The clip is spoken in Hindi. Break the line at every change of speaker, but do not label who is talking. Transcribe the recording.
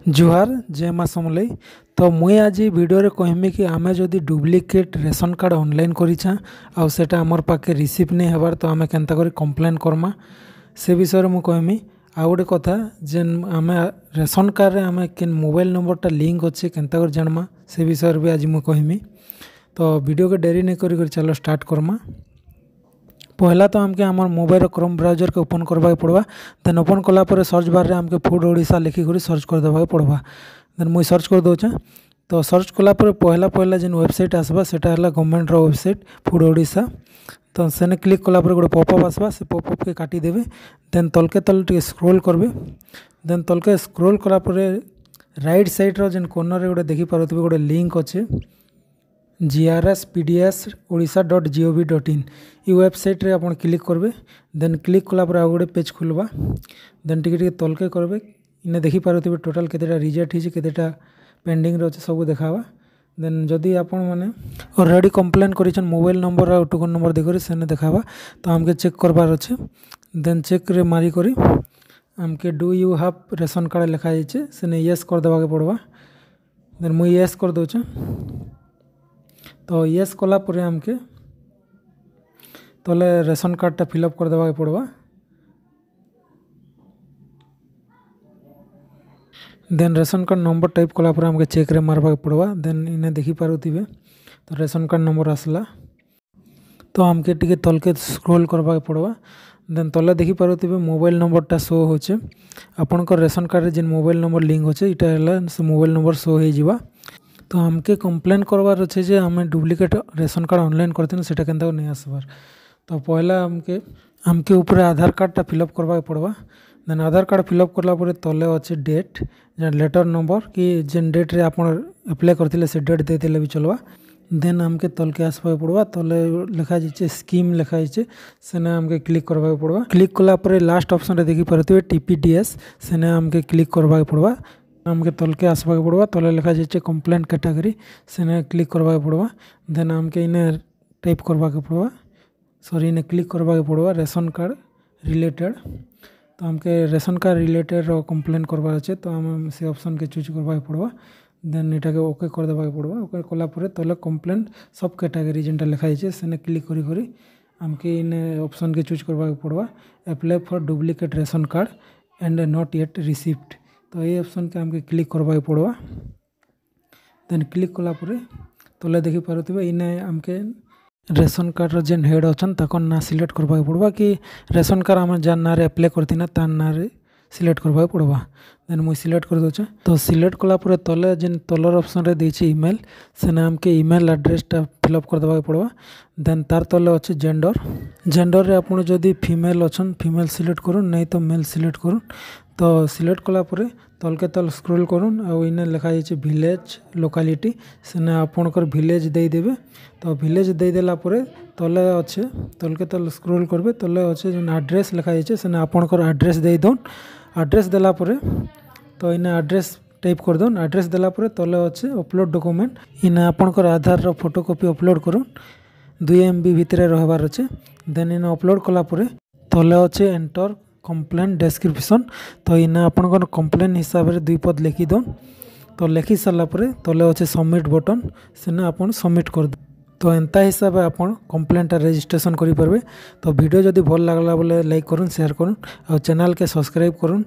जुहार जय माँ समलई। तो मुई आज वीडियो रे कहमी कि आमे जदि डुप्लिकेट रेशन कार्ड ऑनलाइन करिछा आउ सेटा हमर पाखे रिसीव नहीं हेबार तो आमे केनता करी कंप्लेन करमा से विषय मु कहमी। आ गोटे कथा जेन आमे रेशन कार्ड रे आमे केन मोबाइल नंबरटा लिंक अच्छे केनता कर जानमा से विषय भी आज मु कहमी। तो वीडियो के देरी नहीं करी चलो स्टार्ट करमा। पहला तो हमके हमार मोबाइल क्रोम ब्राउजर के ओपन करबा पड़वा। देन ओपन कला पर सर्च बार रे हमके फूड ओडिशा लिखी कर सर्च कर देबा पड़वा। देन मुई सर्च कर दोचे। तो सर्च कला पर पहला जेन वेबसाइट आसबा सेटा हला गवर्नमेंट रो वेबसाइट फूड ओडिशा। तो सेने क्लिक कला पर गोटे पॉपअप आसबा से पॉपअप के काटी देबे। देन तलके तल टिके स्क्रॉल करबे। देन तलके स्क्रॉल कला पर राइट साइड रो जेन कॉर्नर रे गोटे देखि पारुथबे गोटे लिंक अच्छे grspds.odisha.gov.in ये वेबसाइट रे आपण क्लिक करबे। देन क्लिक कला पर आ गोटे पेज खुलबा। देन टिके तलके करबे इने देखि पारुथबे टोटल केतेटा रिजेक्ट हिचे केतेटा पेंडिंग रे अछि सब देखावा। देन जदि आपण माने ऑलरेडी कंप्लेन करिछन मोबाइल नंबर आ टोकन नंबर देखरि सेने देखावा तो हमके चेक करबार अछि। देन चेक रे मारी करी हमके do you have ration card लिखा जाइछे सेने यस कर देबा के पड़वा। देन मुई यस कर दोचे। तो यस कला पर हमके तले रेशन कार्डटा फिलअप कर देबा के पड़वा। Then ration card number type कला पर हमके चेक रे मारबा के पड़वा। देन इने देखि पारुथिबे तो रेशन कार्ड नंबर आसला। तो हमके टिके तलके स्क्रॉल करबा के पड़वा। देन तले देखि पारुथिबे मोबाइल नंबरटा शो होचे आपनकर रेशन कार्ड रे जेन मोबाइल नंबर लिंक होचे इटा हला से मोबाइल नंबर शो हे जिवा। तो हमके कंप्लेन करवार अच्छे जे हमें डुप्लिकेट रेशन कार्ड ऑनलाइन करते सेटा केनता नहीं आसबार। तो पहला हमके ऊपर आधार कार्डटा फिलअप करबा के पड़वा। देन आधार कार्ड फिलअप करला पर तले अच्छे डेट जेन लेटर नंबर कि जेन डेट रे आपण अप्लाई करथिले से डेट दे देले भी चलवा। देन हमके तलके आसबा के पड़वा। तले लिखा जाइछे स्कीम लिखा जाइछे सेने हमके क्लिक करबा के पड़वा। क्लिक कला पर लास्ट ऑप्शन रे देखि परथिबे टीपीडीएस सेने हमके क्लिक करबा के पड़वा। हमके तलके आसबा के पड़वा। तले लिखा जाइछे कंप्लेंट कैटेगरी सेने क्लिक करबा के पड़वा। देन हमके इने टाइप करबा के पड़वा सॉरी इने क्लिक करबा के पड़वा रेशन कार्ड रिलेटेड। तो हमके रेशन कार्ड रिलेटेड रो कंप्लेन करबा अछि तो हम से ऑप्शन के चूज करबा के पड़वा। देन एटा के ओके कर देबा के पड़वा। ओके कला पर तले कंप्लेंट सब कैटेगरी जेनटा लिखा जाइछे सेने क्लिक करी करी हमके इने ऑप्शन के चूज करबा के पड़वा apply for duplicate ration card and not yet received. तो ये ऑप्शन के हमके क्लिक करबा के पड़वा। देन क्लिक कला पर तले देखि पारुथिबे इने हमके रेशन कार्ड रो जेन हेड अछन ताकन ना सिलेक्ट करबा के पड़वा कि रेशन कार्ड हम जान ना रे अप्लाई करथिना तान ना रे सिलेक्ट करबा के पड़वा। देन मुई सिलेक्ट कर दोचे। तो सिलेक्ट कला पर तले जेन तलर ऑप्शन रे देछि ईमेल सेने हमके ईमेल एड्रेसटा फिलअप कर देबा के पड़वा। देन तार तले अछि जेंडर रे आपण जदि फीमेल अछन फीमेल सिलेक्ट करूँ नहीं तो मेल सिलेक्ट करूँ। तो सिलेक्ट कला पर तलके तल स्क्रॉल करूँ आ इने लिखा जाइछे विलेज लोकालिटी सेने आपणकर विलेज दे देबे। तो विलेज दे देला पर तले अच्छे तलके तल स्क्रॉल करबे तले अच्छे जेन एड्रेस लिखा जाइछे सेने आपणकर एड्रेस दे दोन। एड्रेस देला पर तो इने एड्रेस टाइप कर दोन। एड्रेस देला पर तले अच्छे अपलोड डॉक्यूमेंट इने आपणकर आधार रो फोटोकॉपी अपलोड करूँ 2 MB भितरे रहबार अच्छे। देन इने अपलोड कला पर तले अच्छे एंटर कंप्लेन डिस्क्रिप्शन। तो इने आपणकर कंप्लेन हिसाब रे 2 पद लिखि दोन। तो लिखि सारा पर तले अच्छे सबमिट बटन सेने आपन सबमिट कर दो। तो एंता हिसाब से आपन कंप्लेंटा रजिस्ट्रेशन करि परबे। तो वीडियो जदि भल लागला बोले लाइक करूँ शेयर करूँ और चैनल के सब्सक्राइब करूँ।